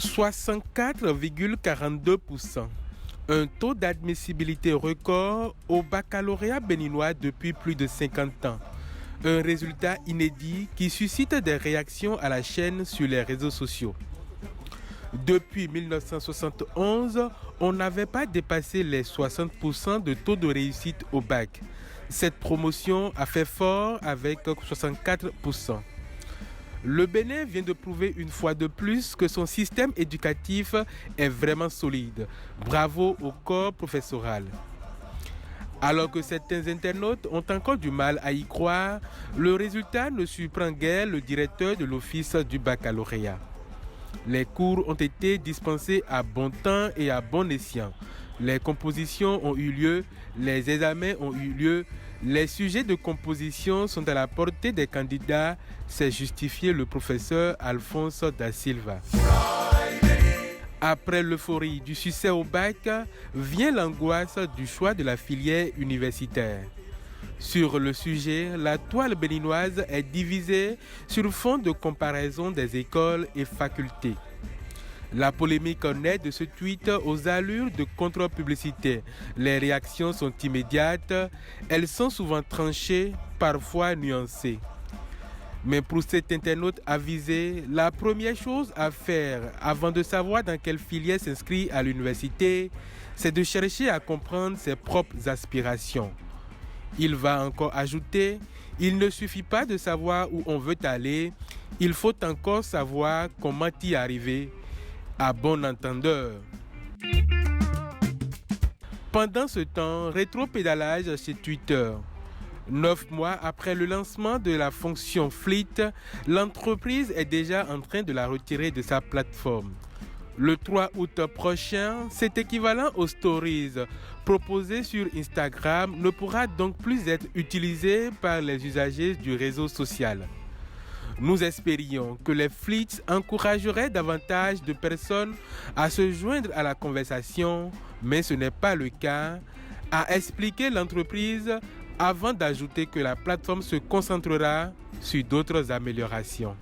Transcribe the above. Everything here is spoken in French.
64,42%. Un taux d'admissibilité record au baccalauréat béninois depuis plus de 50 ans. Un résultat inédit qui suscite des réactions à la chaîne sur les réseaux sociaux. Depuis 1971, on n'avait pas dépassé les 60% de taux de réussite au bac. Cette promotion a fait fort avec 64%. Le Bénin vient de prouver une fois de plus que son système éducatif est vraiment solide. Bravo au corps professoral. Alors que certains internautes ont encore du mal à y croire, le résultat ne surprend guère le directeur de l'office du baccalauréat. Les cours ont été dispensés à bon temps et à bon escient. Les compositions ont eu lieu, les examens ont eu lieu, les sujets de composition sont à la portée des candidats, s'est justifié le professeur Alphonse da Silva. Après l'euphorie du succès au bac, vient l'angoisse du choix de la filière universitaire. Sur le sujet, la toile béninoise est divisée sur fond de comparaison des écoles et facultés. La polémique naît de ce tweet aux allures de contre-publicité. Les réactions sont immédiates, elles sont souvent tranchées, parfois nuancées. Mais pour cet internaute avisé, la première chose à faire avant de savoir dans quelle filière s'inscrit à l'université, c'est de chercher à comprendre ses propres aspirations. Il va encore ajouter, il ne suffit pas de savoir où on veut aller, il faut encore savoir comment y arriver. À bon entendeur. Pendant ce temps, rétropédalage chez Twitter. 9 mois après le lancement de la fonction Fleet, l'entreprise est déjà en train de la retirer de sa plateforme. Le 3 août prochain, cet équivalent aux stories proposés sur Instagram ne pourra donc plus être utilisé par les usagers du réseau social. Nous espérions que les fleets encourageraient davantage de personnes à se joindre à la conversation, mais ce n'est pas le cas, a expliqué l'entreprise avant d'ajouter que la plateforme se concentrera sur d'autres améliorations.